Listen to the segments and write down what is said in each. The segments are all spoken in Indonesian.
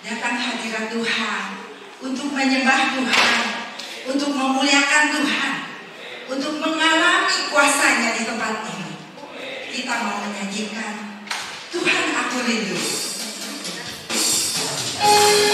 datang hadirat Tuhan untuk menyembah Tuhan, untuk memuliakan Tuhan, untuk mengalami kuasa-Nya di tempat ini. Kita mau menyanyikan Tuhan Aku Rindu. Tuhan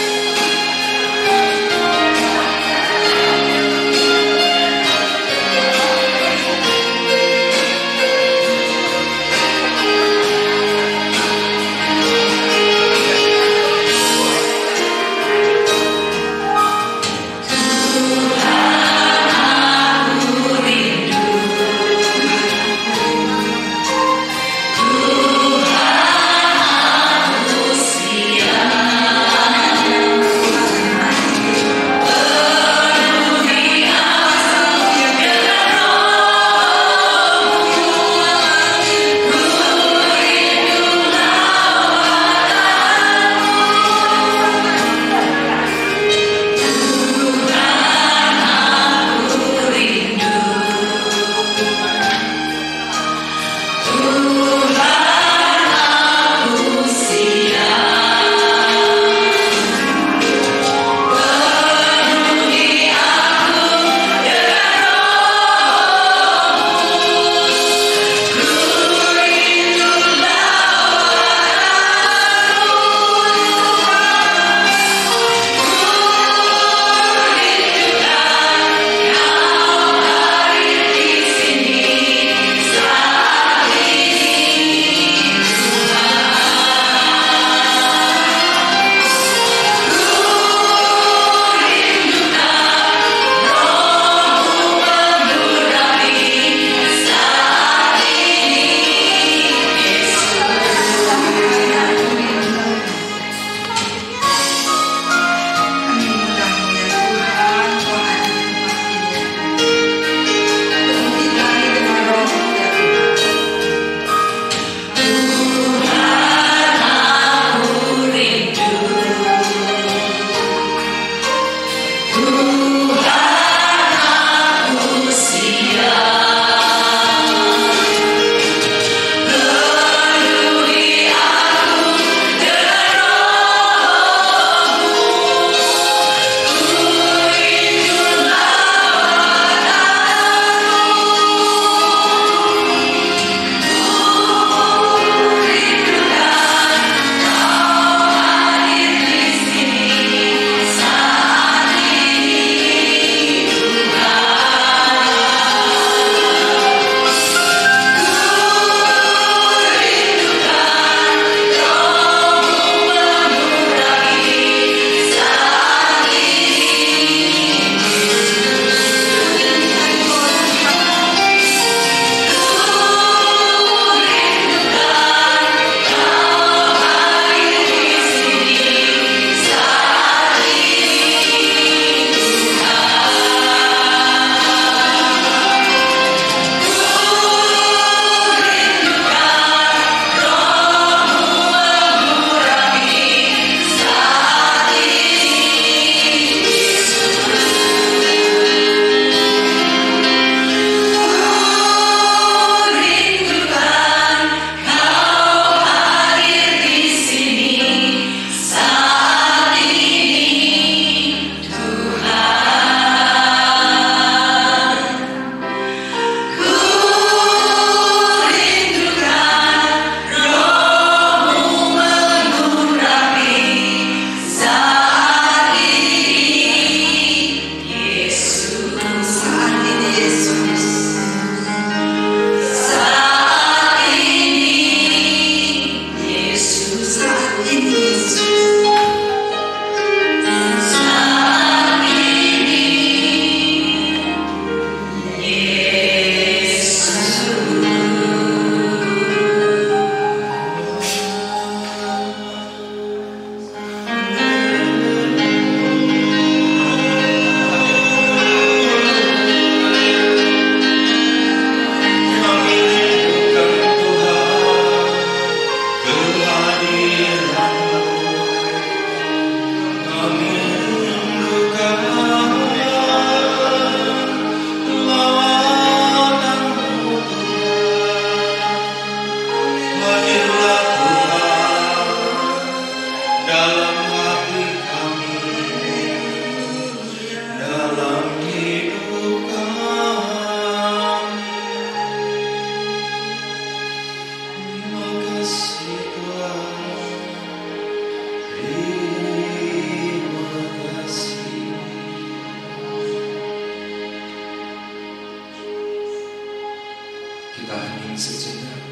sejenak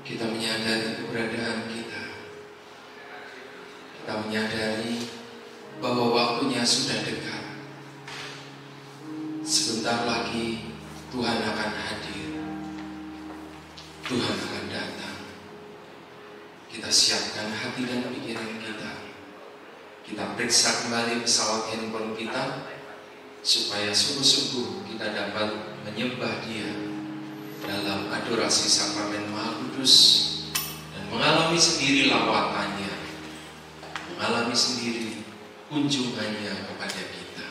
kita menyadari keberadaan kita. Kita menyadari bahwa waktunya sudah dekat. Sebentar lagi Tuhan akan hadir. Tuhan akan datang. Kita siapkan hati dan pikiran kita. Kita periksa kembali pesawat handphone kita supaya sungguh-sungguh kita dapat menyembah Dia dalam adorasi sakramen Maha Kudus dan mengalami sendiri lawatannya, mengalami sendiri kunjungannya kepada kita.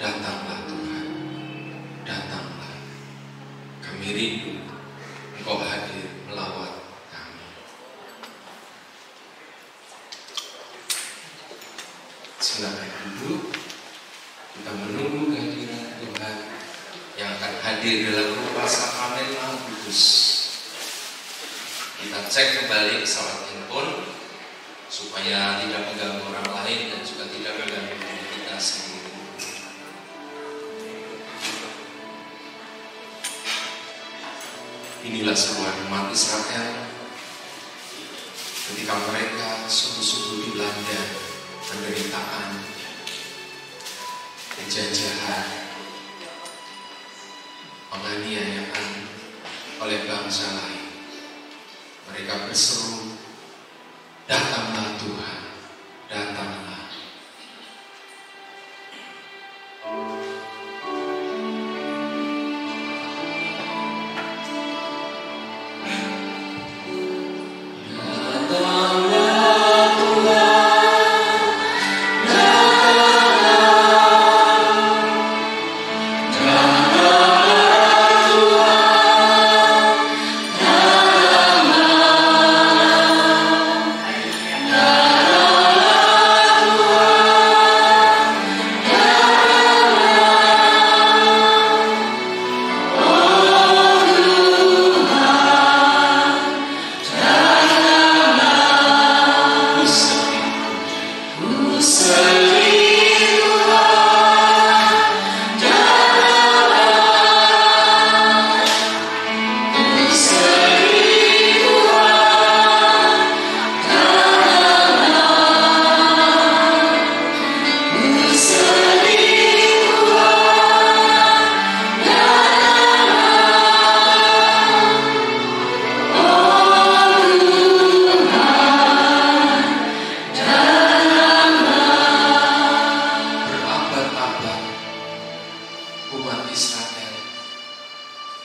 Datanglah Tuhan, datanglah. Kami rindu Engkau hadir melawat kami. Silakan duduk. Kita menunggu kehadiran Tuhan yang akan hadir dalam rupa sakramen Maha Kudus. Kita cek kembali pesawat handphone supaya tidak mengganggu orang lain dan juga tidak mengganggu diri kita sendiri. Inilah sebuah umat Israel ketika mereka sungguh-sungguh dilanda penderitaan, penjajahan, penganiayaan oleh bangsa lain. Mereka berseru, datanglah Tuhan, datanglah.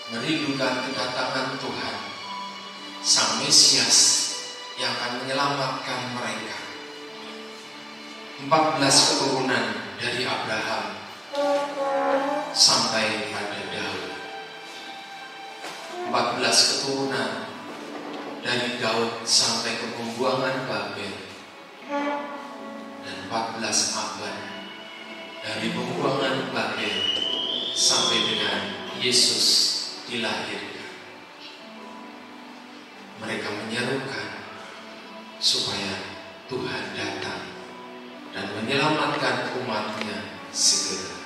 Merindukan kedatangan Tuhan, Sang Mesias yang akan menyelamatkan mereka. 14 keturunan dari Abraham sampai pada Daud. 14 keturunan dari Daud sampai ke pembuangan Babel. Dan 14 abad dari pembuangan Babel sampai dengan Yesus dilahirkan. Mereka menyerukan supaya Tuhan datang dan menyelamatkan umatnya segera.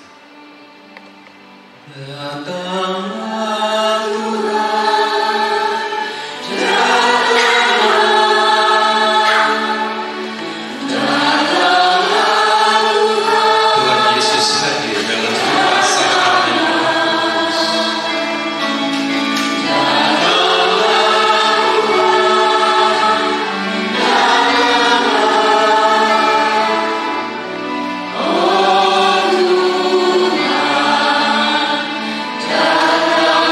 Datanglah Tuhan. Oh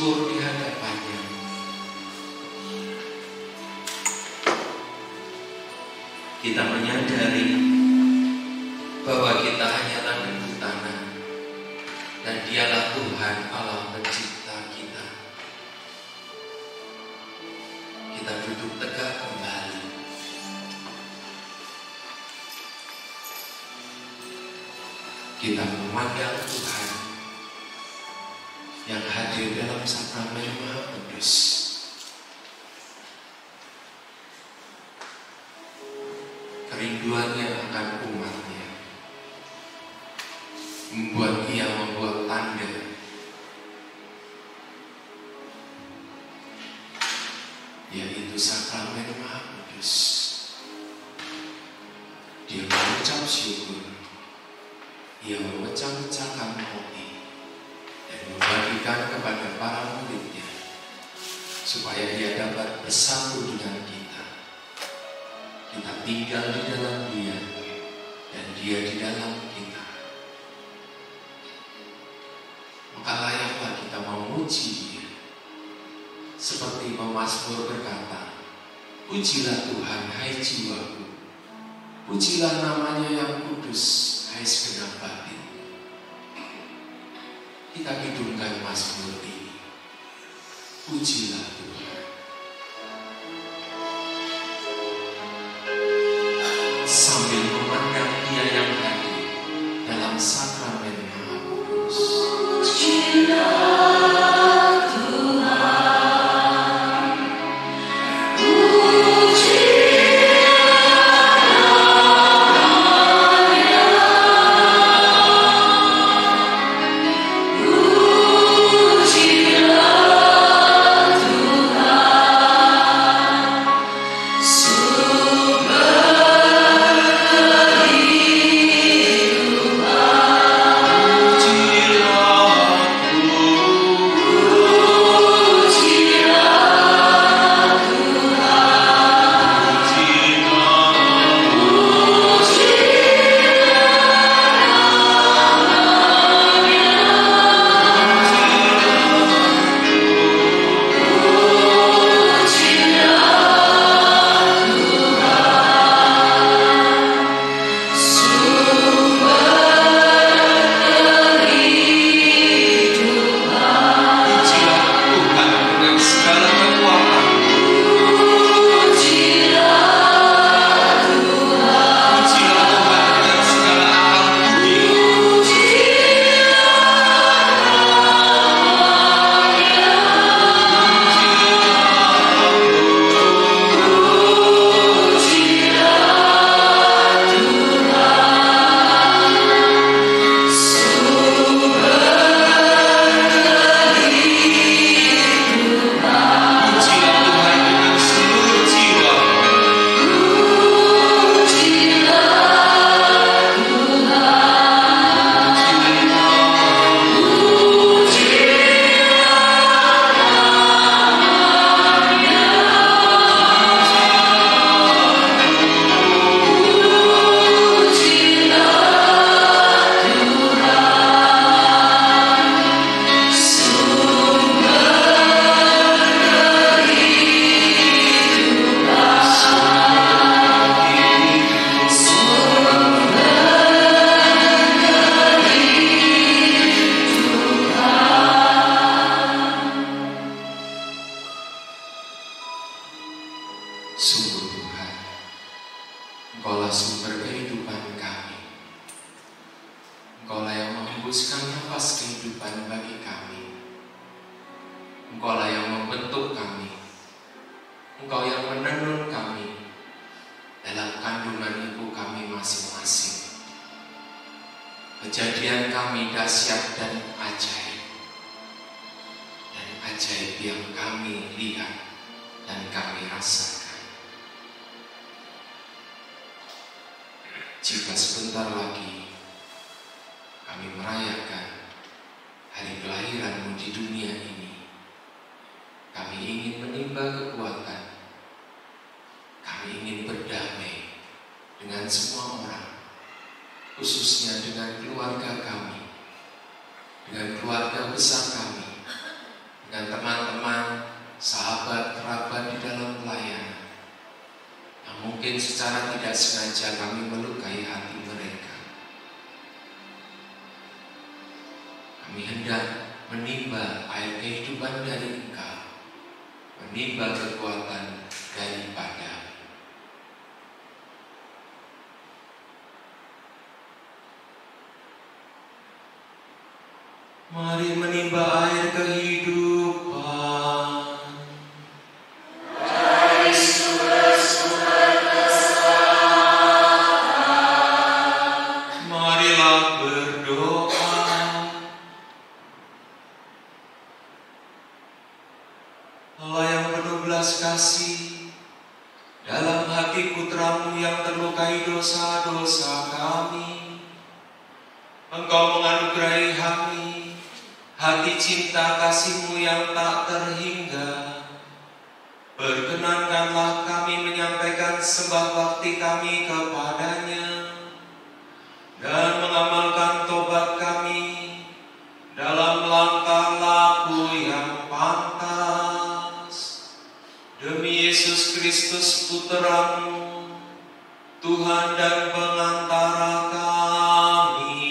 syukur di hadapannya. Kita menyadari bahwa kita hanyalah debu tanah dan Dialah Tuhan Allah pencipta kita. Kita duduk tegak kembali. Kita memandang Tuhan yang hadir dalam sakramen Maha Kudus. Kerinduannya akan umatnya membuat Ia membuat tanda, yaitu sakramen Maha Kudus. Dia mengucap syukur, Ia memecah-mecahkan roti dan membagikan kepada para muridnya supaya Ia dapat bersatu dengan kita. Kita tinggal di dalam Dia dan Dia di dalam kita. Maka layaklah kita memuji Dia. Seperti pemazmur berkata, pujilah Tuhan hai jiwaku, pujilah namanya yang kudus hai segenap batin. Kita hidupkan mazmur ini. Pujilah Tuhan. Sambil memandang Dia yang hadir dalam sakramen Maha Kudus. Pujilah Tuhan. Sungguh Tuhan, Engkaulah sumber kehidupan kami. Engkaulah yang menghembuskan nafas kehidupan bagi kami. Engkaulah yang membentuk kami. Engkau yang menenun kami dalam kandungan ibu kami masing-masing. Kejadian kami dahsyat dan ajaib. Dan ajaib yang kami lihat dan kami rasakan. Jika sebentar lagi kami merayakan hari kelahiran-Mu di dunia ini, kami ingin menimba kekuatan, kami ingin berdamai dengan semua orang, khususnya dengan keluarga kami, dengan keluarga besar kami, dengan terlambat di dalam pelayanan, yang mungkin secara tidak sengaja kami melukai hati mereka. Kami hendak menimba air kehidupan dari Engkau, menimba kekuatan daripada. Mari menimba air kehidupan. Dari sumber-sumber keselamatan. Marilah berdoa. Allah yang penuh belas kasih, dalam hati putramu yang terlukai dosa-dosa kami, Engkau menganugerahi kami hati cinta kasih-Mu yang tak terhingga. Perkenankanlah kami menyampaikan sembah bakti kami kepadanya dan mengamalkan tobat kami dalam langkah laku yang pantas. Demi Yesus Kristus Putra-Mu, Tuhan dan pengantara kami.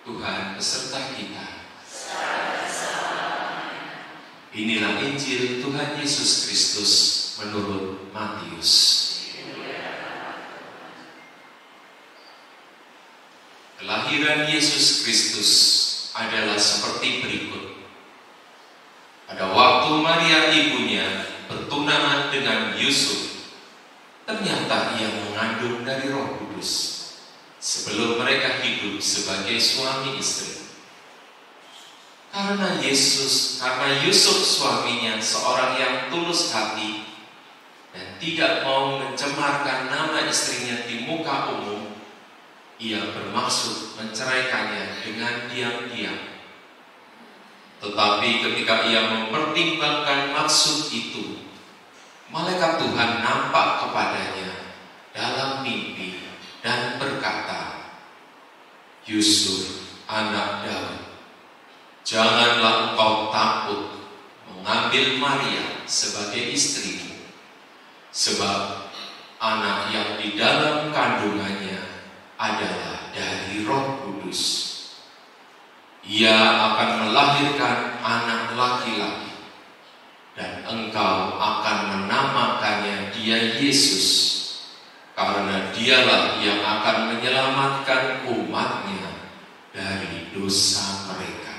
Tuhan beserta kita. Inilah Injil Tuhan Yesus Kristus menurut Matius. Kelahiran Yesus Kristus adalah seperti berikut. Pada waktu Maria ibunya bertunangan dengan Yusuf, ternyata ia mengandung dari Roh Kudus sebelum mereka hidup sebagai suami istri. Karena Yusuf suaminya seorang yang tulus hati dan tidak mau mencemarkan nama istrinya di muka umum, ia bermaksud menceraikannya dengan diam-diam. Tetapi ketika ia mempertimbangkan maksud itu, malaikat Tuhan nampak kepadanya dalam mimpi dan berkata, "Yusuf, anak Daud, janganlah engkau takut mengambil Maria sebagai istrimu, sebab anak yang di dalam kandungannya adalah dari Roh Kudus. Ia akan melahirkan anak laki-laki, dan engkau akan menamakannya Dia Yesus, karena Dialah yang akan menyelamatkan umat-Nya dari dosa mereka."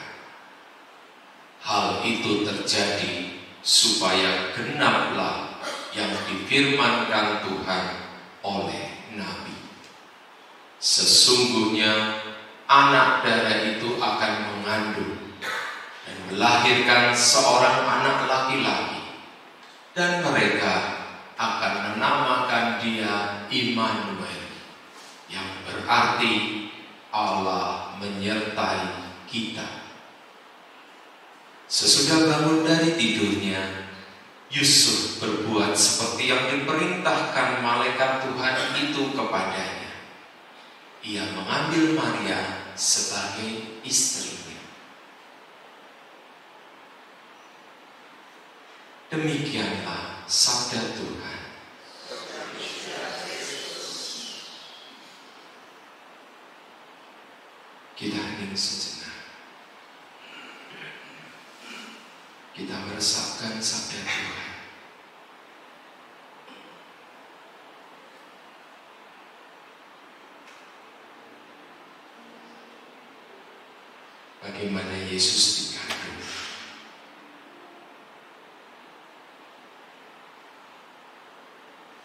Hal itu terjadi supaya genaplah yang difirmankan Tuhan oleh Nabi. "Sesungguhnya anak darah itu akan mengandung dan melahirkan seorang anak laki-laki, dan mereka akan menamakan dia Immanuel, yang berarti Allah menyertai kita." Sesudah bangun dari tidurnya, Yusuf berbuat seperti yang diperintahkan malaikat Tuhan itu kepadanya. Ia mengambil Maria sebagai istrinya. Demikianlah sabda Tuhan. Kita hening sejenak. Kita meresapkan sabda Tuhan. Bagaimana Yesus dikandung.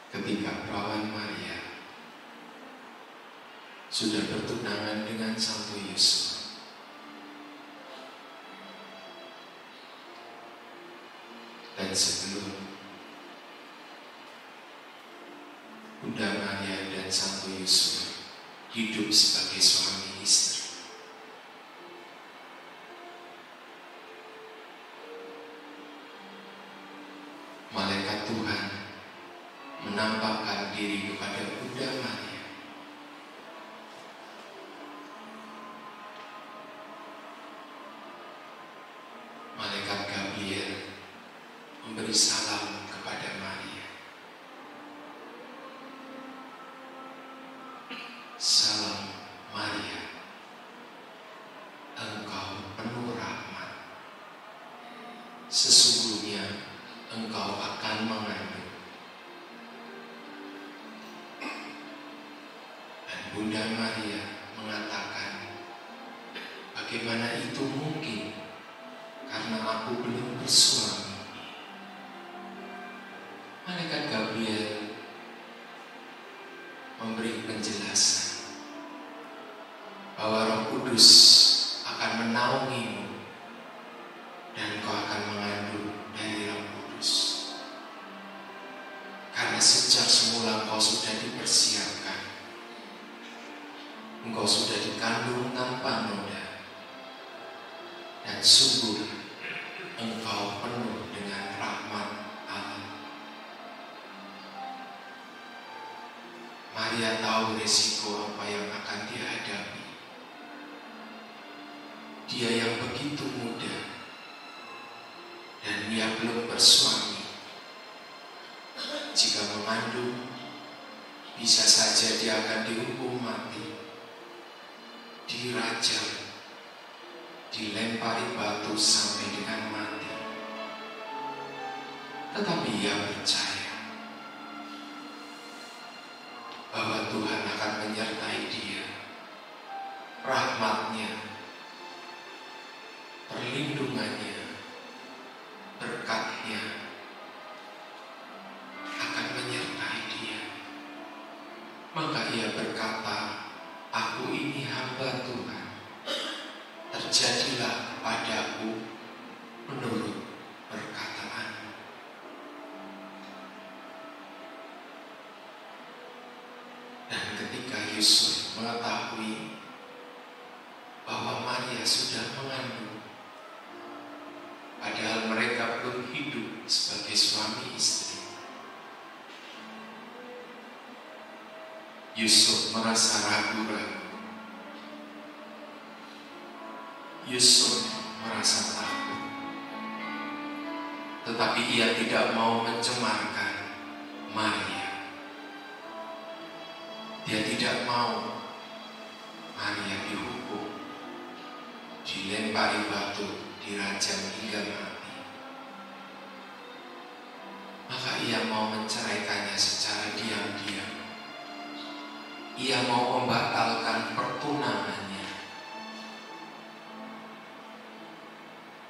Ketika perawan Maria sudah bertunangan dengan Santo Yusuf, dan sebelum Bunda Maria dan Santo Yusuf hidup sebagai suami istri, malaikat Tuhan menampakkan diri kepada Bunda Maria sesungguhnya engkau akan mengandung. Dan Bunda Maria mengatakan, bagaimana itu mungkin, karena aku belum bersuami. Malaikat Gabriel memberi penjelasan bahwa Roh Kudus akan menaungimu dan kau akan mengandung dari Roh Kudus. Karena sejak semula engkau sudah dipersiapkan, engkau sudah dikandung tanpa noda, dan sungguh engkau penuh dengan rahmat Allah. Maria tahu risiko apa yang akan dihadapi. Dia yang begitu muda dan dia belum bersuami. Jika mengandung, bisa saja dia akan dihukum mati, dirajam, dilempari batu sampai dengan mati. Tetapi ia percaya bahwa Tuhan akan menyertai dia. Rahmat-Nya, perlindungannya, berkat-Nya akan menyertai dia. Maka ia berkata, aku ini hamba Tuhan, terjadilah kepadaku menurut perkataan-Mu. Dan ketika Yusuf mengetahui bahwa Maria sudah mengandung, padahal mereka belum hidup sebagai suami istri, Yusuf merasa ragu-ragu. Yusuf merasa takut, tetapi ia tidak mau mencemarkan Maria. Dia tidak mau Maria dihukum, dilempari batu, dirajam hingga mati. Maka ia mau menceraikannya secara diam-diam. Ia mau membatalkan pertunangannya.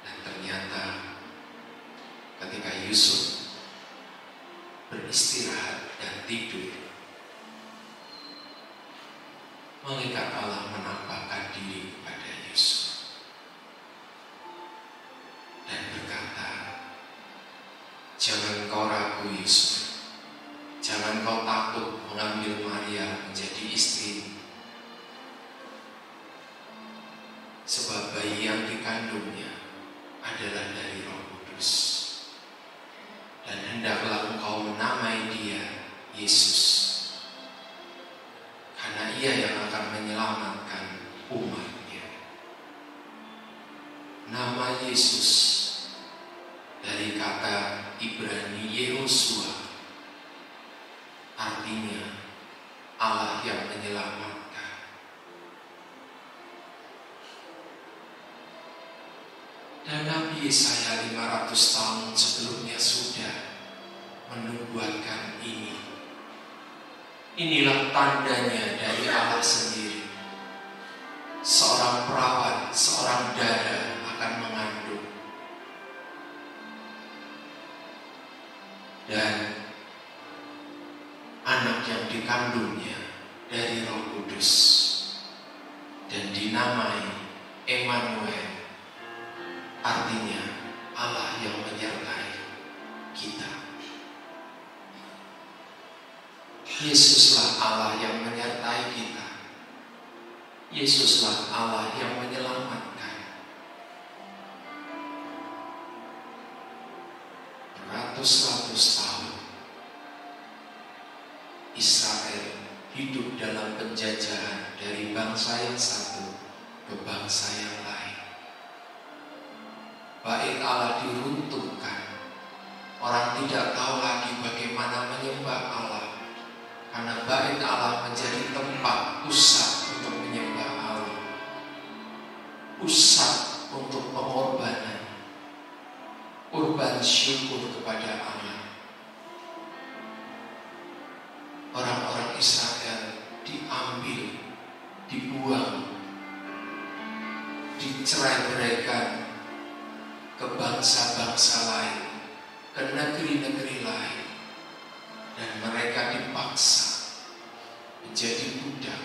Dan ternyata ketika Yusuf beristirahat dan tidur, malaikat Allah menampakkan diri kepada Yusuf dan berkata, jangan kau ragu Yusuf, jangan kau takut mengambil Maria menjadi istri, sebab bayi yang dikandungnya adalah dari Roh Kudus, dan hendaklah engkau menamai dia Yesus, karena ia yang akan menyelamatkan umat-Nya. Nama Yesus dari kata Ibrani Yehosua, artinya Allah yang menyelamatkan. Dan Nabi Yesaya 500 tahun sebelumnya sudah menubuatkan ini. Inilah tandanya dari Allah sendiri. Seorang perawan, seorang dara akan mengandung. Dan anak yang dikandungnya dari Roh Kudus. Dan dinamai Emmanuel, artinya Allah yang menyertai kita. Yesuslah Allah yang menyertai kita. Yesuslah Allah yang menyelamatkan. Beratus-ratus tahun Israel hidup dalam penjajahan dari bangsa yang satu ke bangsa yang lain. Bait Allah diruntuhkan. Orang tidak tahu lagi bagaimana menyembah Allah, karena bait Allah menjadi tempat pusat untuk menyembah pusat untuk pengorbanan, dibuang, dicerai-beraikan ke bangsa-bangsa lain, ke negeri-negeri lain, dan mereka dipaksa menjadi budak,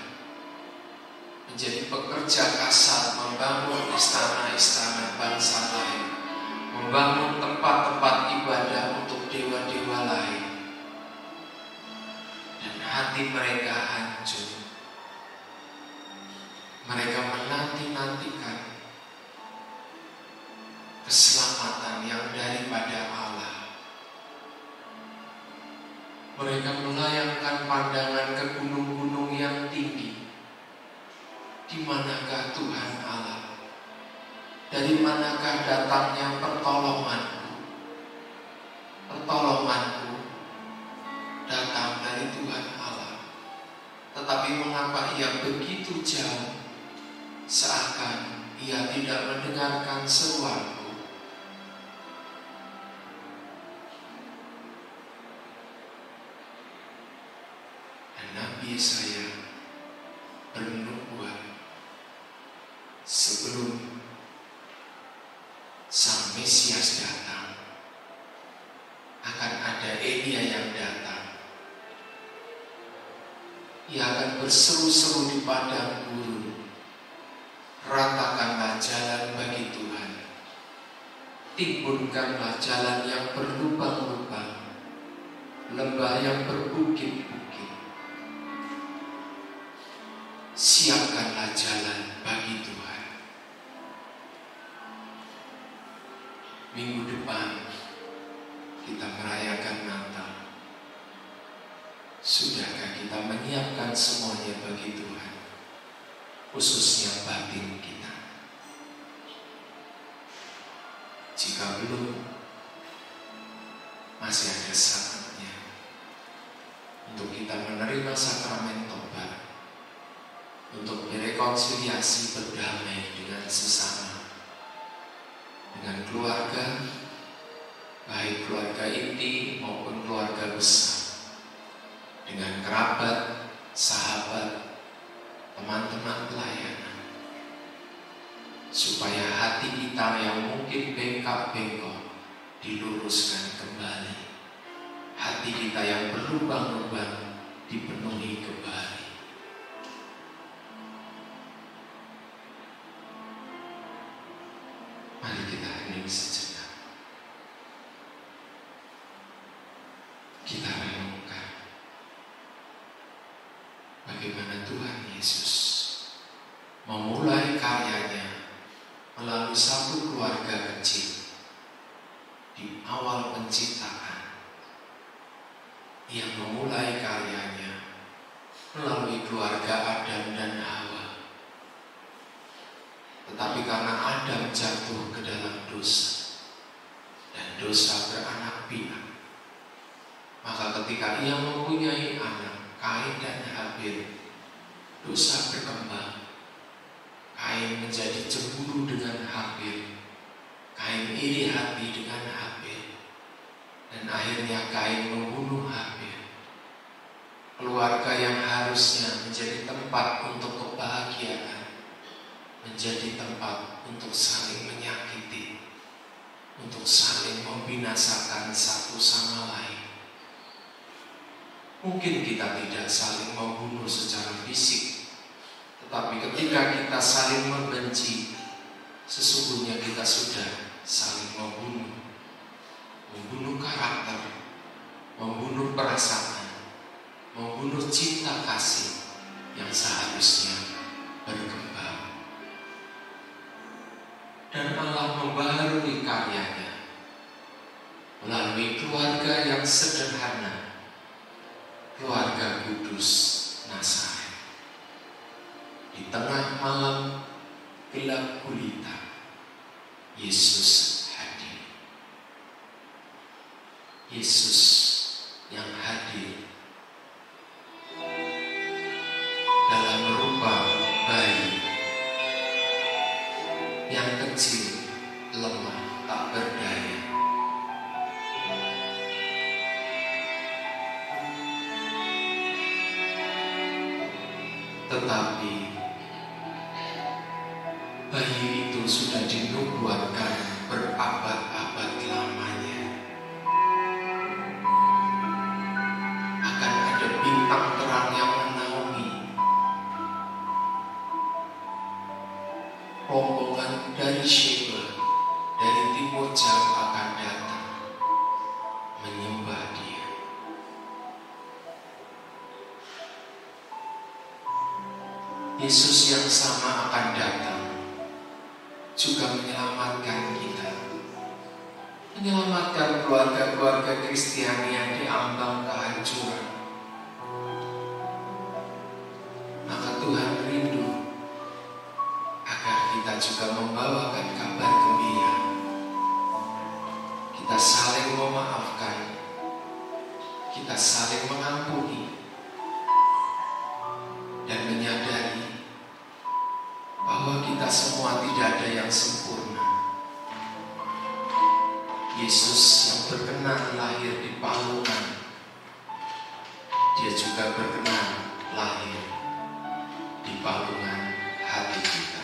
menjadi pekerja kasar, membangun istana-istana bangsa lain, membangun tempat-tempat ibadah untuk dewa-dewa lain, dan hati mereka hancur. Mereka menanti-nantikan keselamatan yang daripada Allah. Mereka melayangkan pandangan ke gunung-gunung yang tinggi. Di manakah Tuhan Allah? Dari manakah datangnya pertolonganku? Pertolonganku datang dari Tuhan Allah. Tetapi mengapa ia begitu jauh? Seakan ia tidak mendengarkan seruanku. Dan Nabi Yesaya bernubuat sebelum Sang Mesias datang, akan ada Elia yang datang. Ia akan berseru-seru di padang gurun, ratakanlah jalan bagi Tuhan, timbunkanlah jalan yang berlubang-lubang, lembah yang berbukit-bukit. Siapkanlah jalan bagi Tuhan. Minggu depan kita merayakan Natal. Sudahkah kita menyiapkan semuanya bagi Tuhan, khususnya batin kita? Jika belum, masih ada saatnya untuk kita menerima sakramen tobat, untuk direkonsiliasi berdamai dengan sesama, dengan keluarga, baik keluarga inti maupun keluarga besar, dengan kerabat, sahabat, teman-teman pelayanan, supaya hati kita yang mungkin bengkak-bengkok diluruskan kembali, hati kita yang berlubang-lubang dipenuhi kembali. Mari kita hening sejenak. Kita renungkan bagaimana Tuhan Yesus memulai karyanya melalui satu keluarga kecil di awal penciptaan. Ia memulai karyanya melalui keluarga Adam dan Hawa. Tetapi karena Adam jatuh ke dalam dosa dan dosa beranak pinak, maka ketika ia mempunyai anak Kain dan Habil, dosa berkembang. Kain menjadi cemburu dengan Habil, Kain iri hati dengan Habil, dan akhirnya Kain membunuh Habil. Keluarga yang harusnya menjadi tempat untuk kebahagiaan menjadi tempat untuk saling menyakiti, untuk saling membinasakan satu sama lain. Mungkin kita tidak saling membunuh secara fisik, tetapi ketika kita saling membenci, sesungguhnya kita sudah saling membunuh. Membunuh karakter, membunuh perasaan, membunuh cinta kasih yang seharusnya berkembang. Dan Allah membaharui karyanya melalui keluarga yang sederhana, keluarga kudus Nazaret. Di tengah malam gelap gulita, Yesus hadir. Yesus yang hadir dalam rupa bayi yang kecil, lemah, tak berdaya. Tetapi bayi itu sudah dinubuatkan berabad-abad lamanya. Akan ada bintang terang yang menaungi. Rombongan dari Sheba, dari timur jauh akan datang menyembah Dia. Yesus yang sama akan datang juga menyelamatkan kita, menyelamatkan keluarga-keluarga Kristiani yang diambang kehancuran. Maka Tuhan rindu agar kita juga membawakan kabar gembira. Kita saling memaafkan, kita saling mengampuni, dan menyadari bahwa kita semua tidak ada yang sempurna. Yesus yang berkenan lahir di palungan, Dia juga berkenan lahir di palungan hati kita.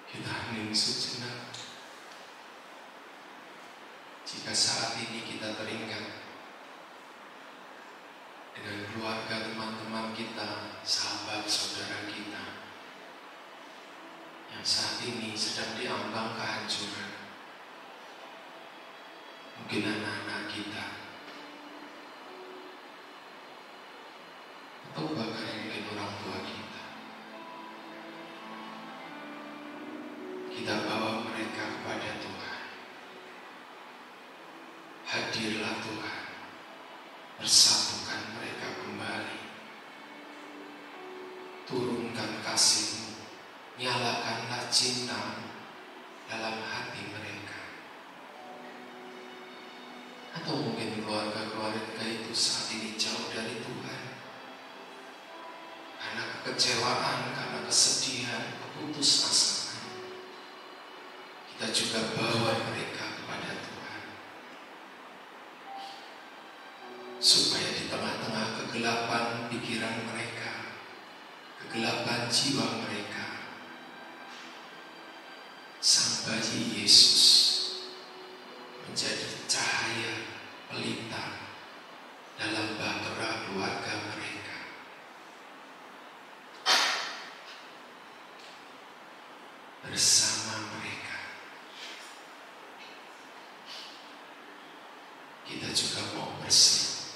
Kita hening sejenak. Jika saat ini kita teringat dengan keluarga, teman-teman kita, sahabat saudara kita yang saat ini sedang diambang kehancuran, mungkin anak-anak kita, atau bahkan mungkin orang tua kita, kita bawa mereka kepada Tuhan. Hadirlah Tuhan, bersatukan mereka kembali. Turunkan kasih-Mu, nyalakanlah cinta-Mu dalam hati mereka. Atau mungkin keluarga-keluarga itu saat ini jauh dari Tuhan, karena kekecewaan, karena kesedihan, keputusasaan. Kita juga bawa mereka kepada Tuhan, supaya di tengah-tengah kegelapan pikiran mereka, kegelapan jiwa mereka, Sang Bayi Yesus menjadi cahaya pelita dalam bahtera keluarga mereka. juga mau bersih.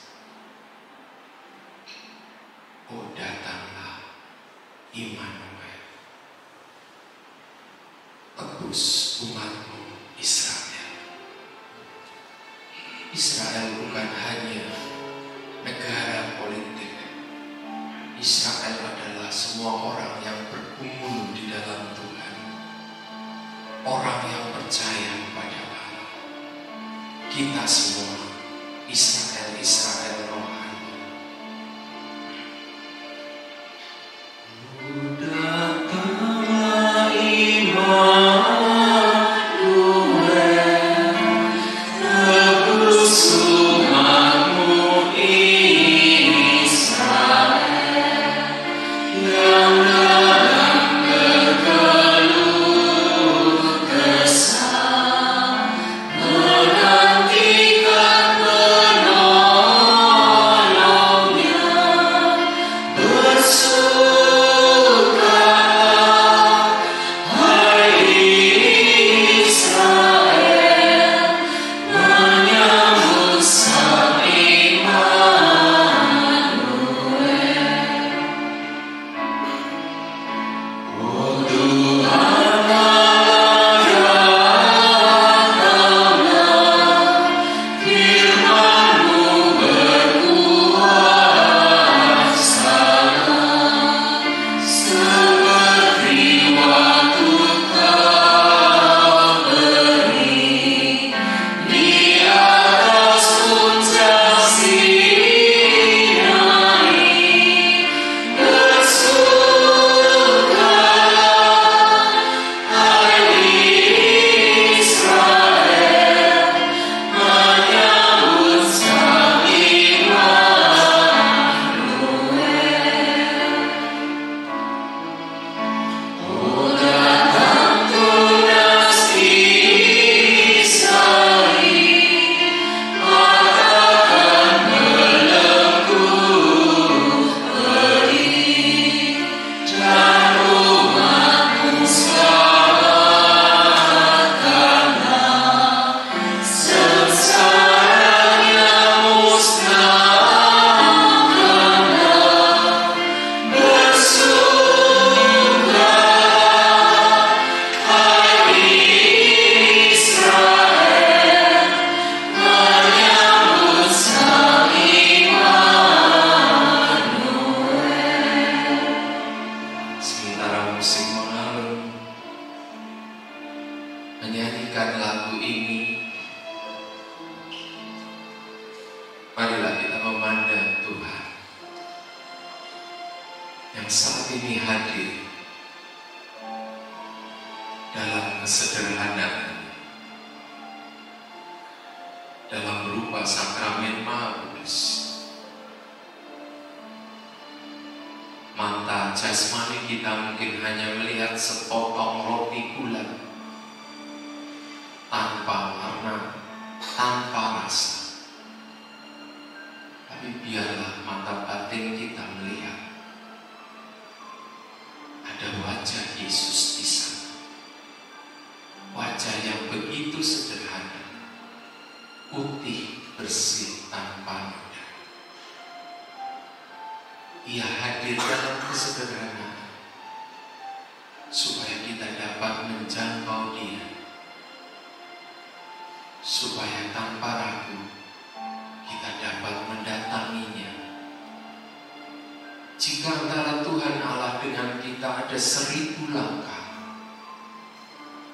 Oh, datanglah Immanuel, tebus umatmu Israel. Israel bukan hanya negara politik. Israel adalah semua orang yang berkumpul di dalam Tuhan, orang yang percaya kepada Allah. Kita semua Israel rohani.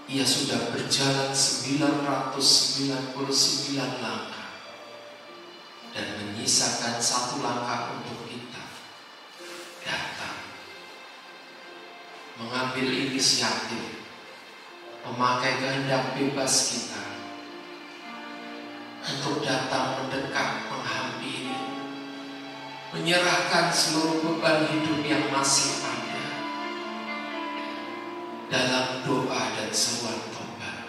Ia sudah berjalan 999 langkah dan menyisakan 1 langkah untuk kita datang, mengambil inisiatif, memakai kehendak bebas kita untuk datang mendekat, menghampiri, menyerahkan seluruh beban hidup yang masih ada dalam doa dan seruan tobat.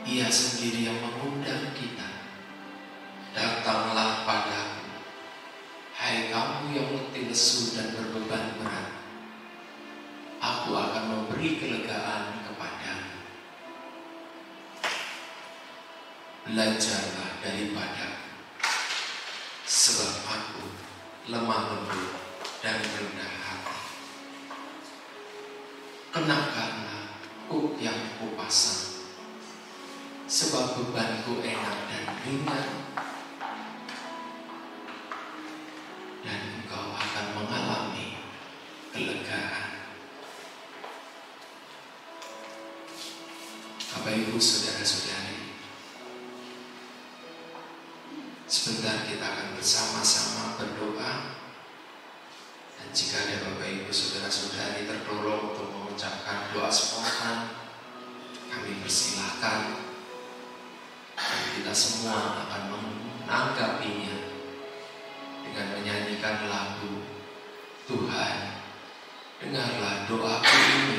Ia sendiri yang mengundang kita, datanglah padaku, hai kamu yang letih lesu dan berbeban berat, aku akan memberi kelegaan kepadamu. belajarlah daripada, sebab aku lemah lembut dan rendah hati. Kenakanlah kuk yang kupasang, sebab bebanku enak dan ringan, dan engkau akan mengalami kelegaan. Bapak Ibu Saudara-saudari, sebentar kita akan bersama-sama berdoa. Dan jika ada Bapak Ibu Saudara-saudari terdorong untuk mengucapkan doa spontan, kami persilahkan. Dan kita semua akan menanggapinya dengan menyanyikan lagu Tuhan, dengarlah doaku ini,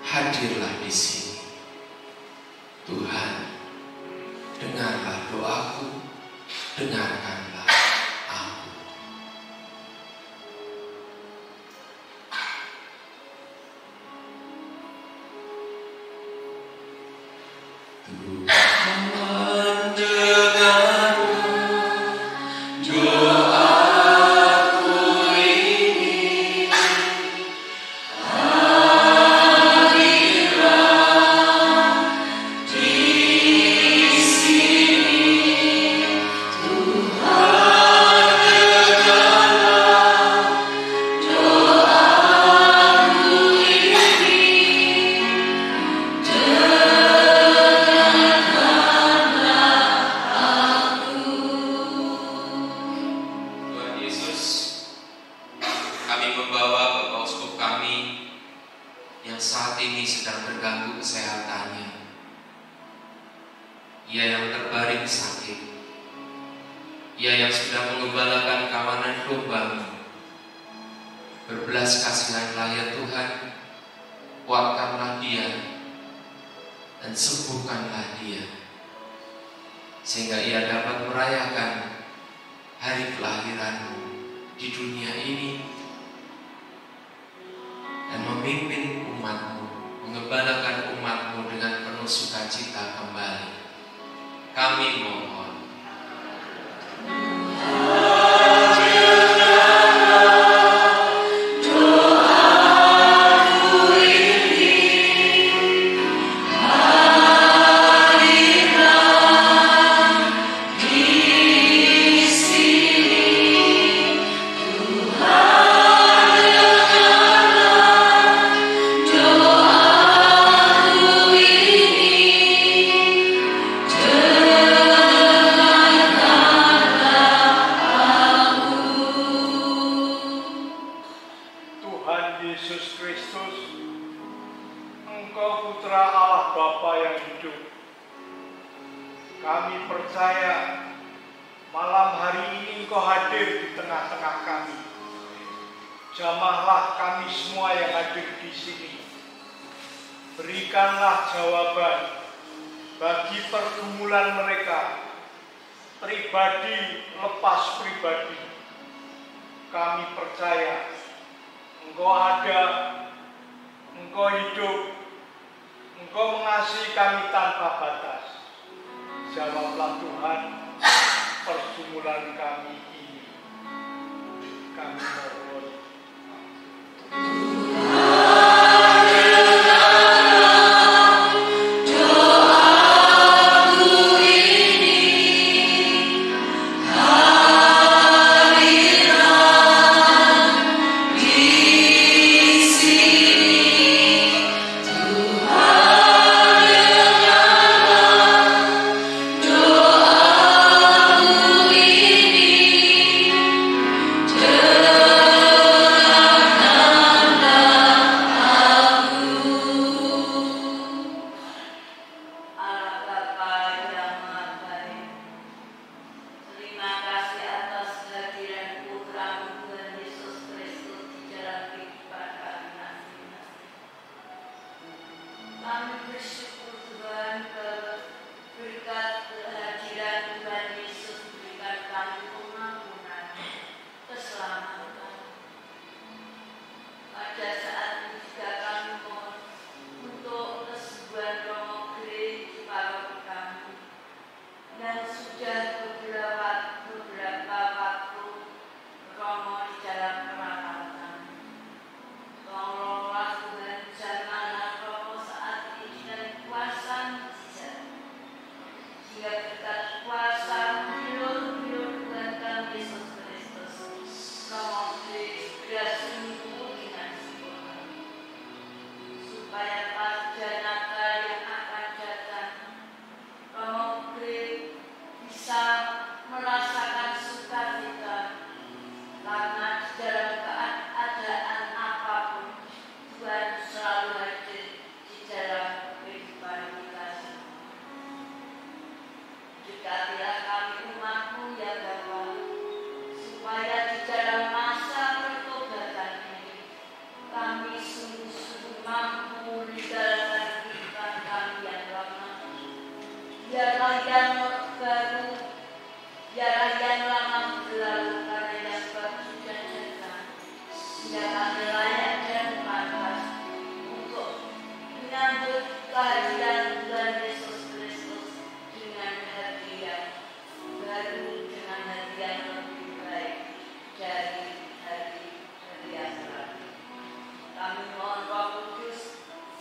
hadirlah di sini. Tuhan, dengarlah doaku, dengarkanlah aku. Tuhan, dengarlah doaku ini, hadirlah di sini. Tuhan, dengarlah doaku ini, Tuhan Yesus, kami membawa Bapak Uskup kami yang saat ini sedang terganggu kesehatannya. Ia yang terbaring sakit, ia yang sudah mengembalakan kawanan domba. Berbelas kasihanlah ya Tuhan, kuatkanlah dia dan sembuhkanlah dia, sehingga ia dapat merayakan hari kelahiran-Mu di dunia ini dan memimpin umat-Mu, mengembalakan umat-Mu dengan penuh sukacita kembali. Kami mohon. Tuhan Yesus Kristus, Engkau Putra Allah Bapa yang hidup. Kami percaya malam hari ini Engkau hadir di tengah-tengah kami. Jamahlah kami semua yang hadir di sini. Berikanlah jawaban bagi pergumulan mereka, pribadi lepas pribadi. Kami percaya Engkau ada, Engkau hidup, Engkau mengasihi kami tanpa batas. Jawablah Tuhan pergumulan kami ini. Kami mohon.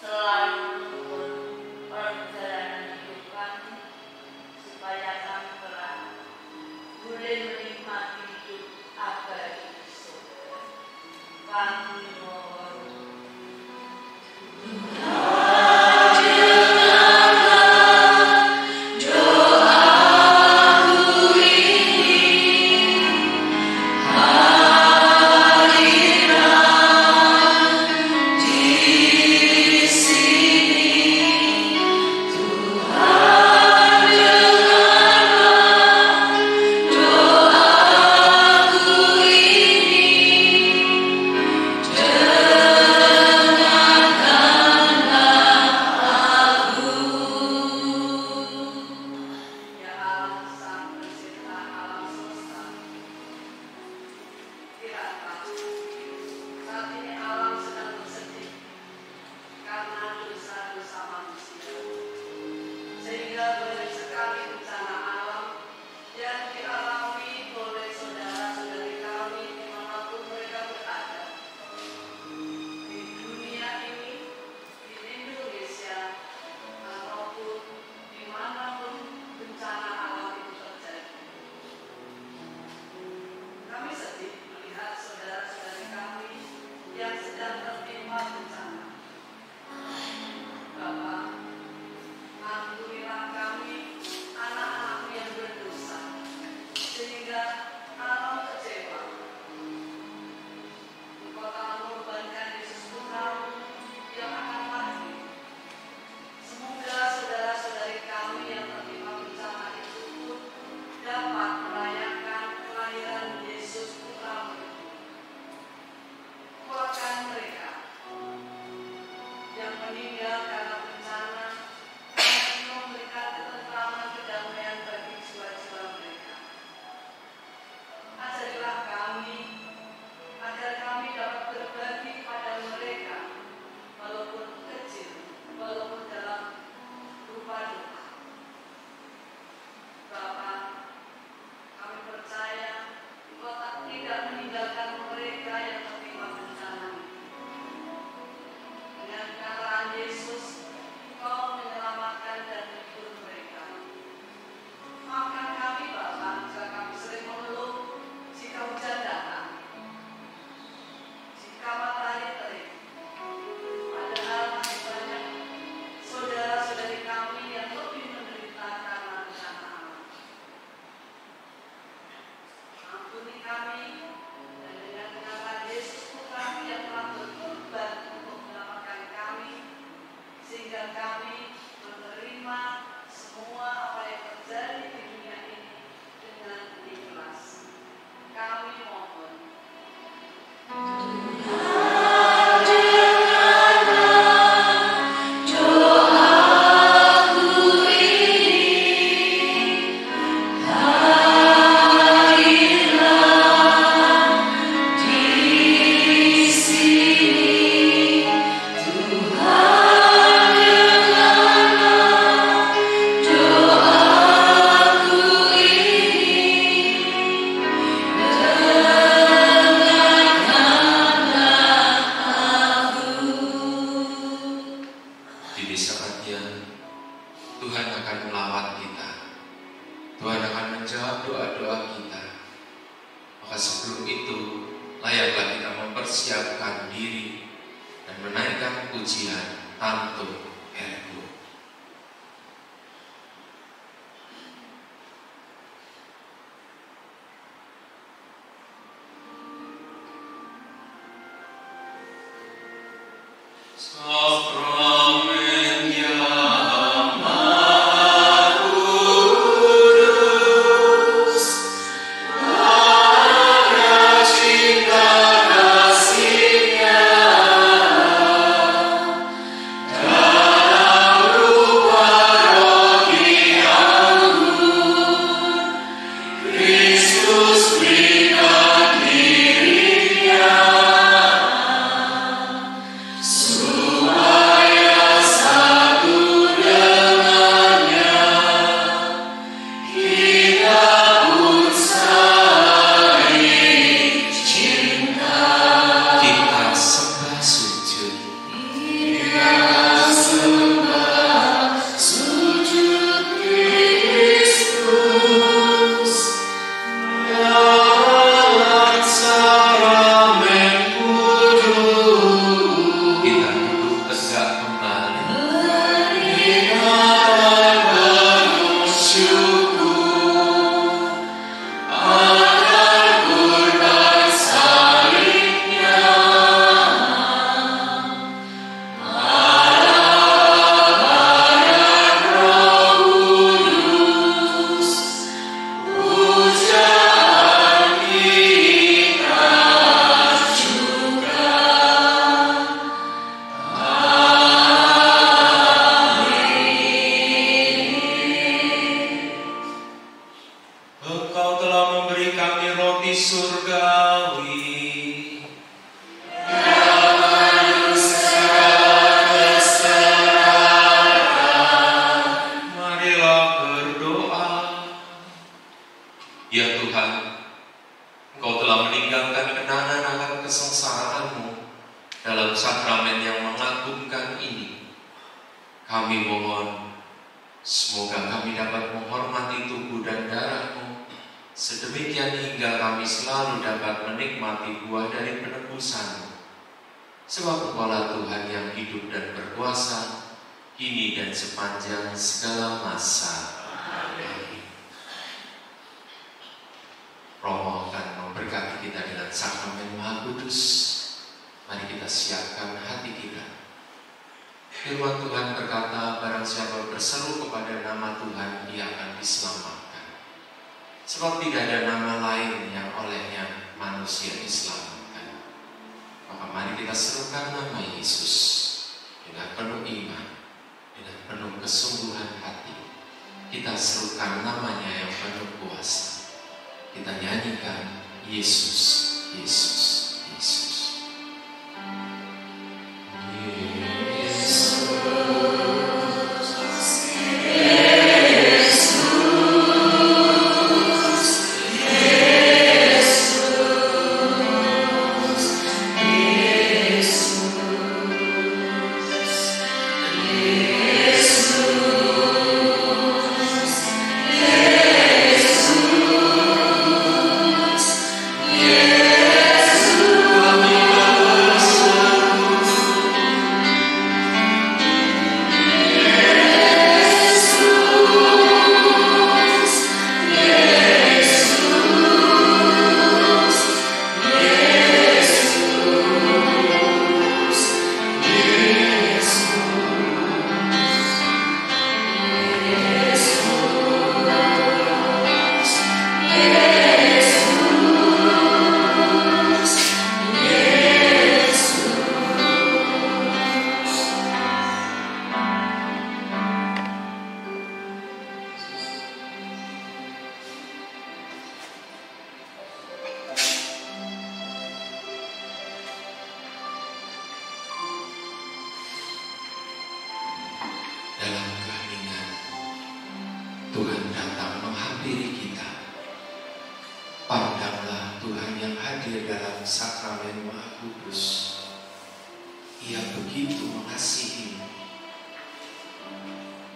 Doaku ini Tuhan akan menjawab doa-doa kita. Maka sebelum itu, layaklah kita mempersiapkan diri dan menaikkan pujian Tantum Ergo.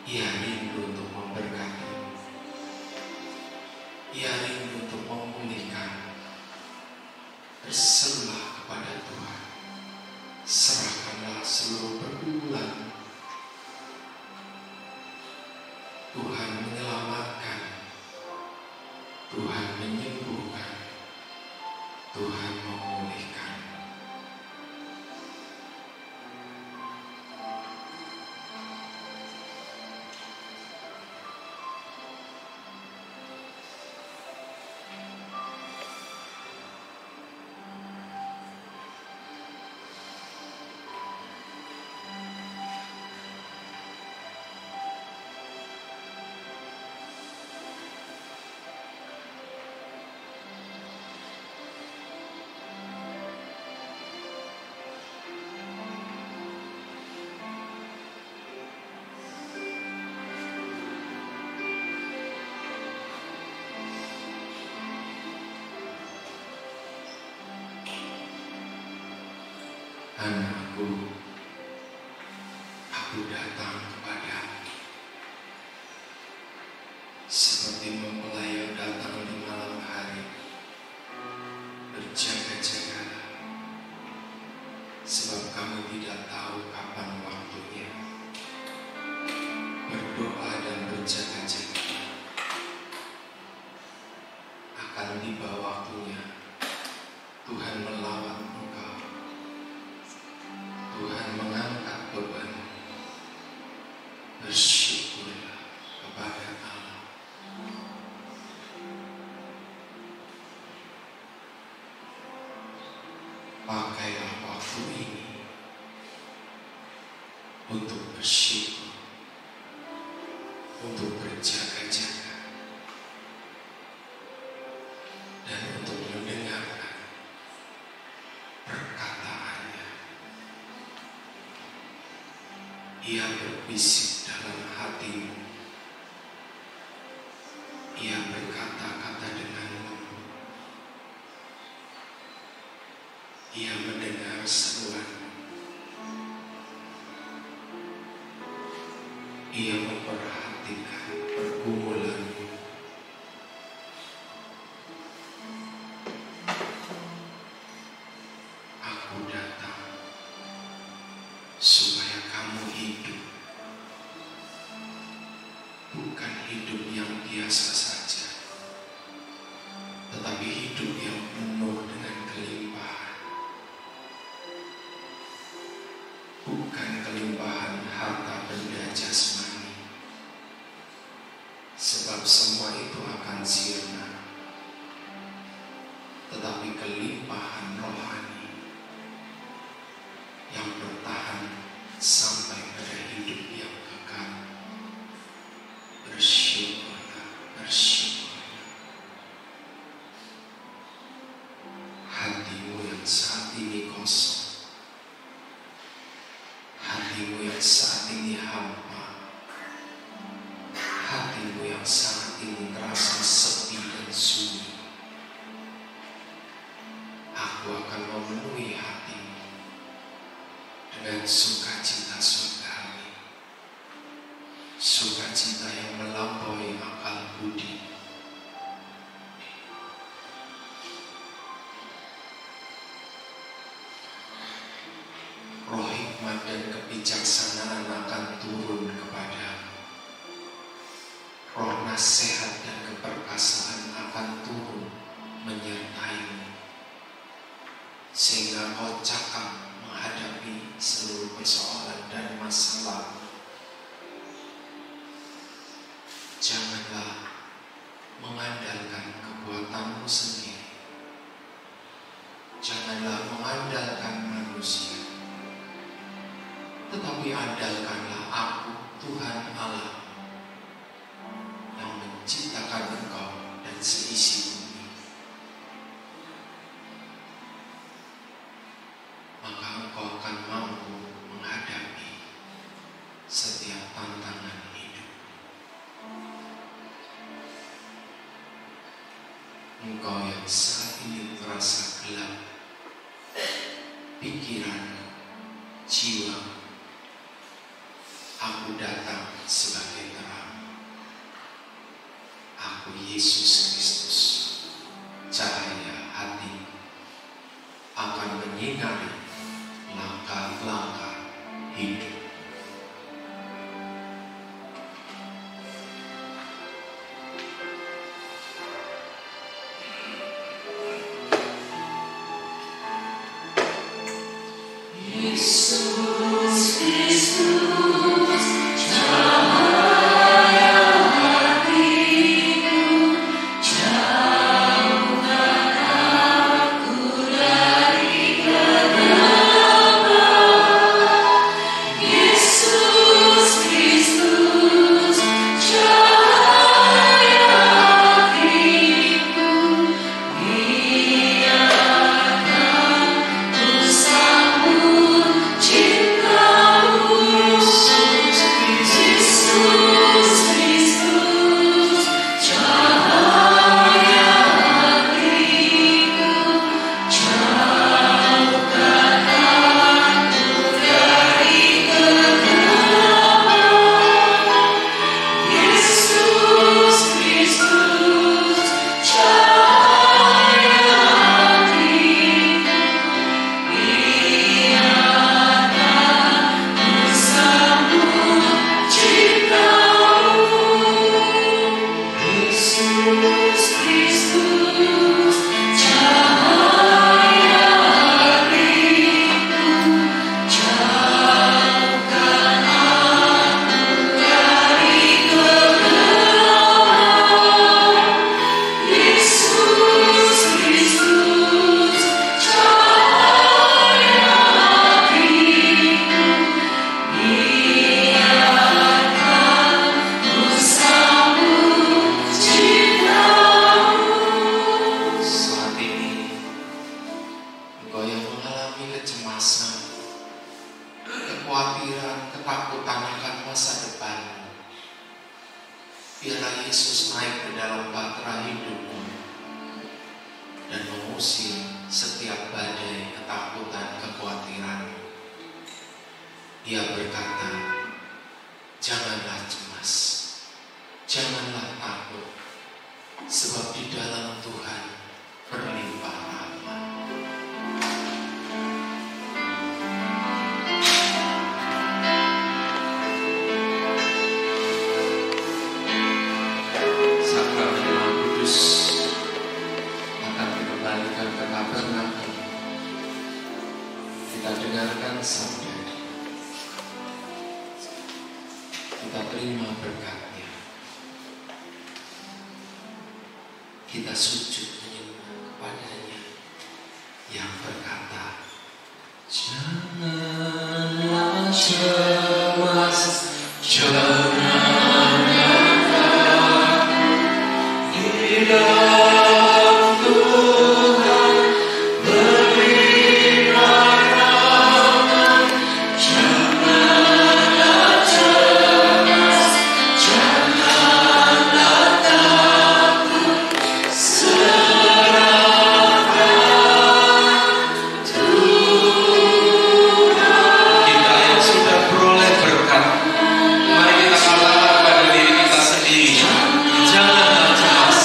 Ia rindu untuk memberkati. ia rindu untuk memulihkan. Berserulah kepada Tuhan, serahkanlah seluruh pergumulan. Tuhan menyelamatkan, Tuhan menyembuhkan, Tuhan memulihkan. Anakku, aku datang kepadamu seperti mempelai datang di malam hari. Berjaga-jagalah, sebab kamu tidak tahu kapan waktunya. Berdoa dan berjaga-jaga, akan tiba waktunya Tuhan melawat engkau. Tuhan mengangkat beban. Bersyukurlah kepada Allah. Pakailah waktu ini untuk bersyukur, untuk berjaga-jaga, dan untuk mendengarkan perkataannya. Ia berbisik dalam hatimu. Ia berkata-kata dengan lembut. Ia mendengar seruanmu. Ia memperhatikan pergumulanmu. Aku datang supaya kamu hidup, bukan hidup yang biasa saja, tetapi hidup yang penuh dengan kelimpahan. Bukan kelimpahan harta benda jasmani, sebab semua itu akan sirna, tetapi kelimpahan rohani yang bertahan sampai pada hidup yang kekal. Bersyukurlah, bersyukurlah. Hatimu yang saat ini kosong, hatimu yang saat ini hampa, hatimu yang saat ini terasa sepi dan sunyi, aku akan memenuhi hatimu dengan sukacita surgawi, sukacita yang melampaui akal budi. Roh hikmat dan kebijaksanaan akan turun kepadamu. Roh nasihat dan keperkasaan akan turun menyertaimu, sehingga kau cakap menghadapi seluruh persoalan dan masalah. Janganlah mengandalkan kekuatanmu sendiri. Janganlah mengandalkan manusia, tetapi andalkanlah aku, Tuhan Allah, yang menciptakan engkau dan seisi bumi. Maka engkau akan mampu menghadapi setiap tantangan hidup. Engkau yang saat ini terasa gelap, pikiran, jiwa, aku datang sebagai terang. Aku Yesus Kristus. Biarlah Yesus naik ke dalam bahtera hidupmu dan mengusir setiap badai ketakutan, kekhawatiran. Dia berkata, janganlah cemas, janganlah takut, sebab di dalam Tuhan berlimpah rahmat. Sakramen Roh Kudus akan dikembalikan ke tabernakel. Kita dengarkan sabda, kita terima berkatnya, kita sujud menyembah kepadanya yang berkata, janganlah cemas, janganlah takut, di dalam Tuhan berlimpah rahmat. Janganlah cemas, janganlah takut, serahkan Tuhan. Kita yang sudah beroleh berkat, mari kita katakan pada diri kita sendiri, janganlah cemas,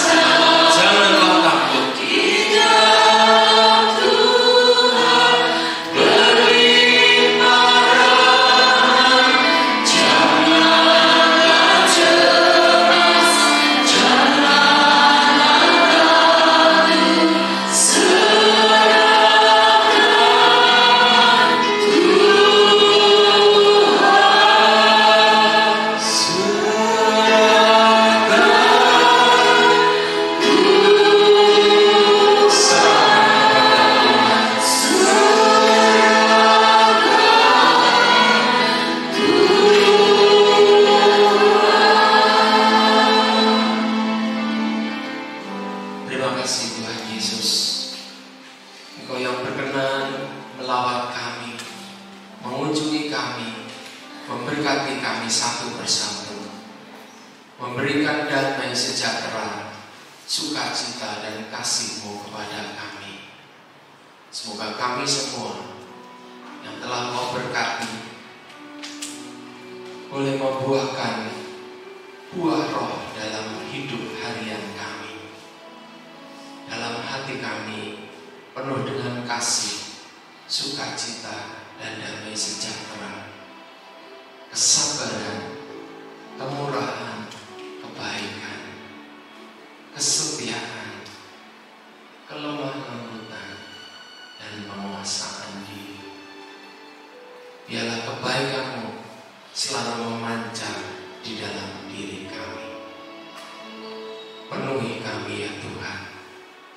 janganlah takut. Di dalam Tuhan berlimpah rahmat. Janganlah cemas, janganlah takut, serahkan Tuhan. Terima kasih Tuhan Yesus, Engkau yang berkenan melawat kami, mengunjungi kami, memberkati kami satu persatu, memberikan damai sejahtera, sukacita dan kasih-Mu kepada kami. Semoga kami semua yang telah Kau berkati boleh membuahkan buah roh dalam hidup harian kami. Dalam hati kami penuh dengan kasih, sukacita dan damai sejahtera, kesabaran, kemurahan, kebaikan, kesetiaan, kelemah lembutan, dan penguasaan diri. Biarlah kebaikan-Mu selalu memancar di dalam diri kami. Penuhi kami ya Tuhan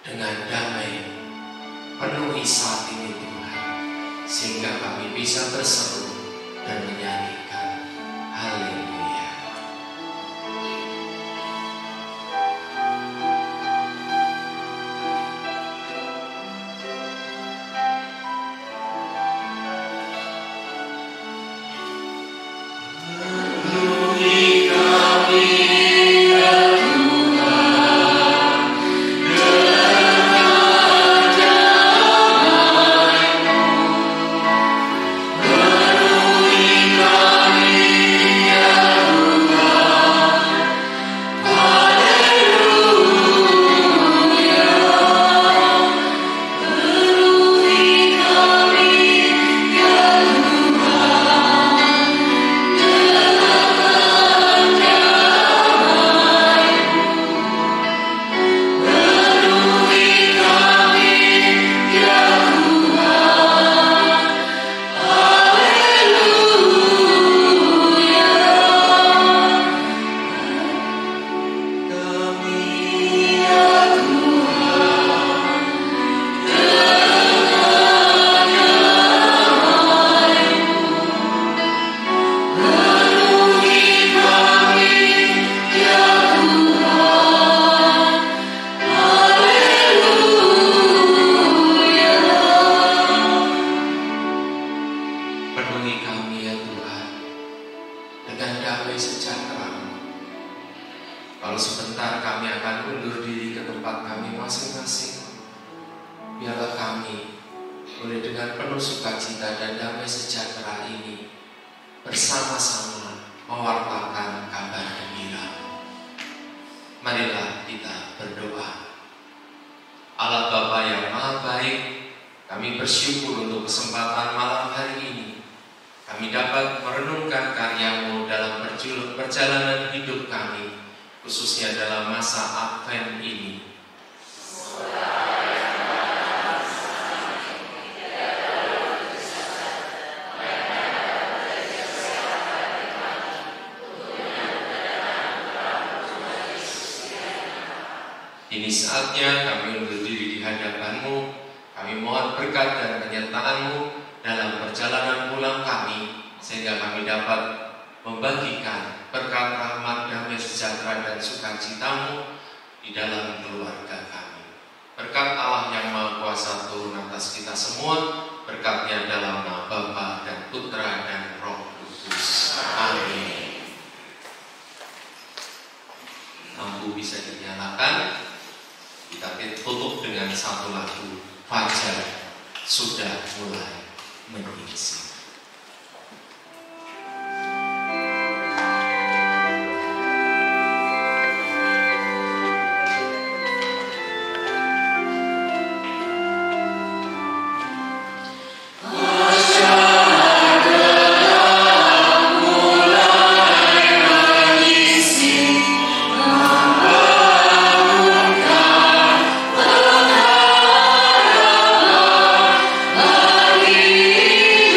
dengan damai, penuhi saat ini Tuhan, sehingga kami bisa berseru dan menyanyikan haleluya. Penuhi kami ya Tuhan dengan damai-Mu. Penuhi kami ya kami akan undur diri ke tempat kami masing-masing, biarlah kami boleh dengan penuh sukacita dan damai sejahtera ini bersama-sama mewartakan kabar gembira. Marilah kita berdoa. Allah Bapa yang Maha Baik, kami bersyukur untuk kesempatan malam hari ini. Kami dapat merenungkan karya-Mu dalam perjalanan hidup kami, khususnya dalam masa Advent ini. Ini saatnya kami undur diri di hadapan-Mu. Kami mohon berkat dan penyertaan-Mu dalam perjalanan pulang kami, sehingga kami dapat membagikan berkat rahmat, damai sejahtera dan sukacita-Mu di dalam keluarga kami. Berkat Allah yang Maha Kuasa turun atas kita semua, berkatnya dalam nama Bapa dan Putra dan Roh Kudus. Amin. Lampu bisa dinyalakan. Kita tutup dengan satu lagu, Fajar Sudah Mulai Menyingsing.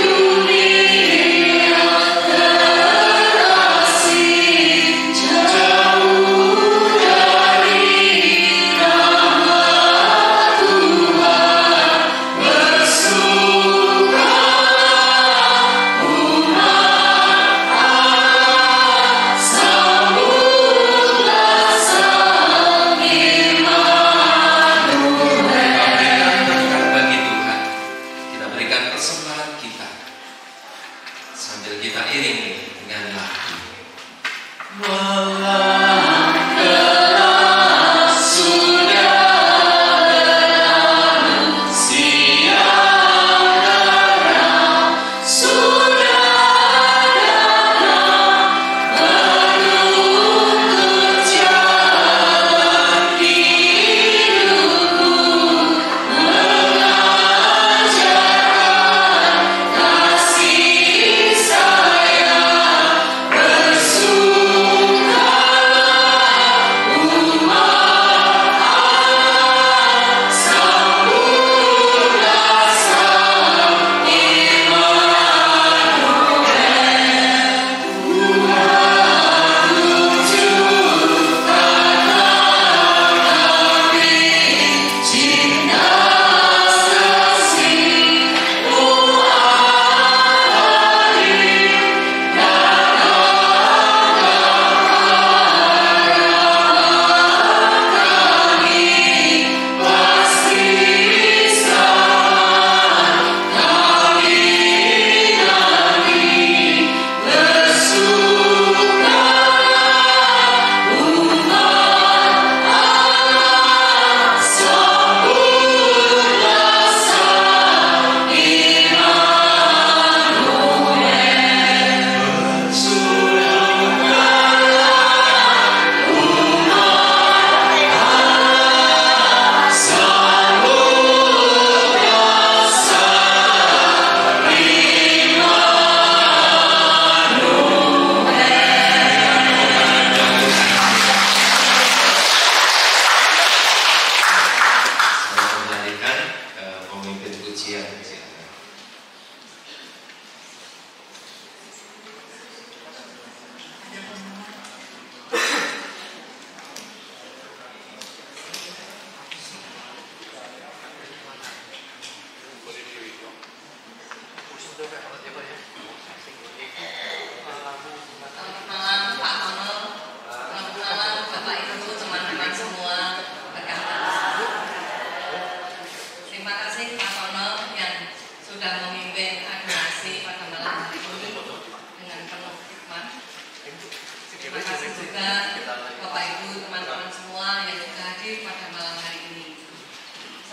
You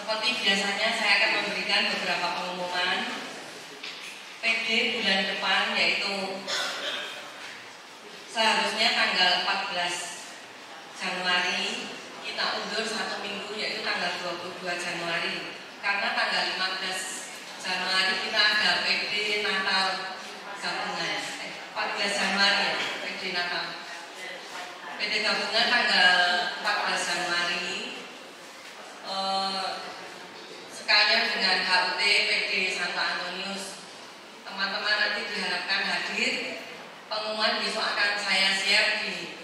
Seperti biasanya saya akan memberikan beberapa pengumuman PD bulan depan, yaitu seharusnya tanggal 14 Januari kita undur 1 minggu, yaitu tanggal 22 Januari, karena tanggal 15 Januari kita ada PD Natal gabungan. 14 Januari ya, PD Natal. PD gabungan tanggal 14 Januari. Sekalian dengan HUT PD Santo Antonius. Teman-teman nanti diharapkan hadir. Pengumuman besok akan saya share di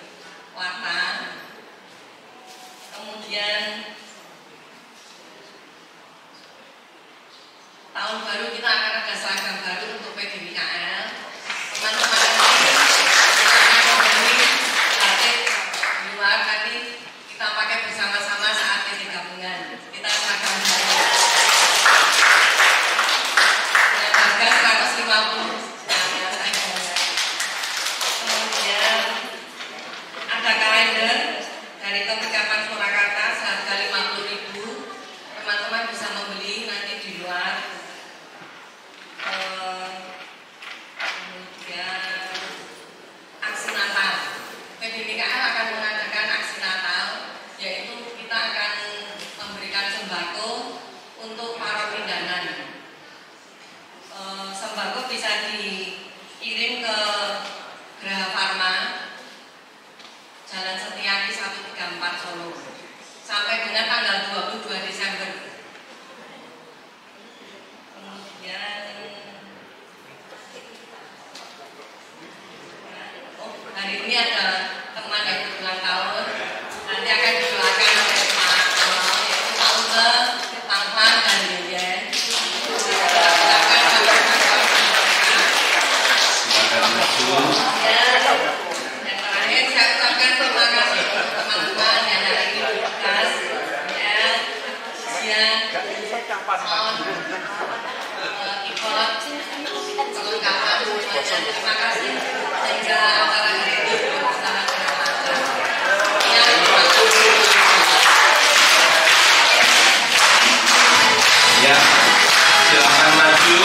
Warta. Kemudian tahun baru kita akan ada seragam baru untuk PDMKL. Teman-teman nanti kita akan membeli batik di luar, nanti kita pakai bersama-sama saat PD gabungan. Kita seragam baru dengan harga 150. Kemudian ada kalender dari Kepikapan Surakarta seharga 50.000. Teman-teman bisa membeli nanti di luar. Kemudian aksi Natal, PDMKL akan mengadakan aksi Natal, yaitu kita akan memberikan sembako untuk para pindahan. Sembako bisa dikirim ke Graha Farma, Jalan Setiaki 134 Solo, sampai dengan tanggal 22 Desember. Kemudian hari ini ada teman yang berulang tahun, nanti akan didoakan oleh Pak yaitu Pak Uge, Pak Pan, dan Yeyen. Yang terakhir saya ucapkan terima kasih untuk teman-teman yang hari ini bertugas, ujian, on, ikut, kelengkapan semuanya. Terima kasih sehingga acara hari ini berjalan dengan lancar. Ya, terima kasih. Ya, silakan maju.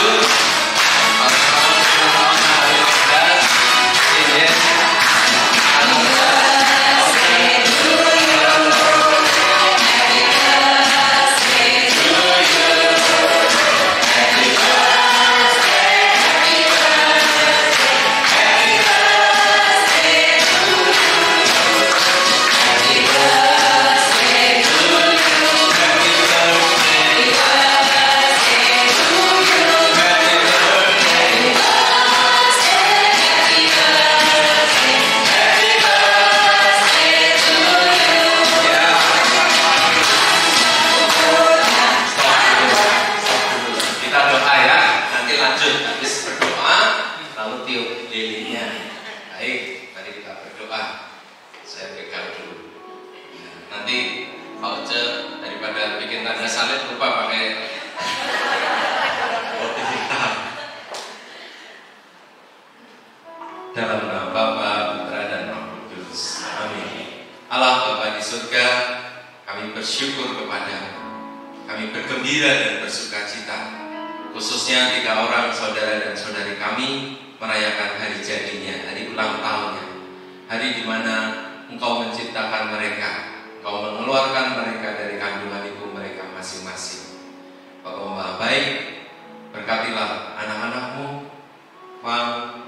Dalam nama Bapa, Putra, dan Roh Kudus. Amin. Allah Bapa di surga, kami bersyukur kepada-Mu. Kami bergembira dan bersukacita, khususnya 3 orang saudara dan saudari kami merayakan hari jadinya, hari ulang tahunnya, hari di mana Engkau menciptakan mereka, Engkau mengeluarkan mereka dari kandungan ibu mereka masing-masing. Bapa Maha Baik, berkatilah anak-anak-Mu, Bang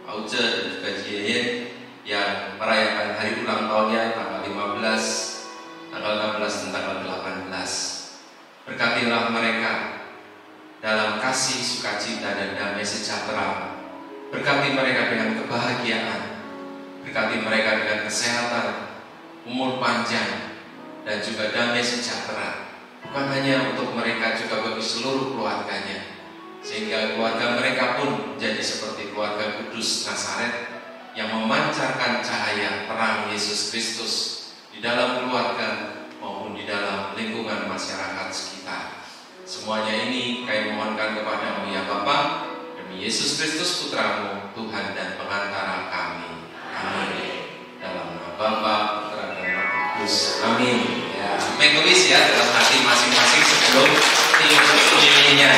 Auce dan juga Yeyen yang merayakan hari ulang tahunnya tanggal 15, tanggal 16, dan tanggal 18. Berkatilah mereka dalam kasih, sukacita, dan damai sejahtera. Berkati mereka dengan kebahagiaan. Berkati mereka dengan kesehatan, umur panjang, dan juga damai sejahtera. Bukan hanya untuk mereka, juga bagi seluruh keluarganya. Sehingga keluarga mereka pun menjadi seperti keluarga kudus Nazaret yang memancarkan cahaya terang Yesus Kristus di dalam keluarga maupun di dalam lingkungan masyarakat sekitar. Semuanya ini kami mohonkan kepada-Mu ya Bapa, demi Yesus Kristus Putra-Mu, Tuhan dan pengantara kami. Amin. Dalam nama Bapa, Putra, dan Roh Kudus. Amin. Ya. Ya, make a wish ya dalam hati masing-masing sebelum lilin-lilinnya.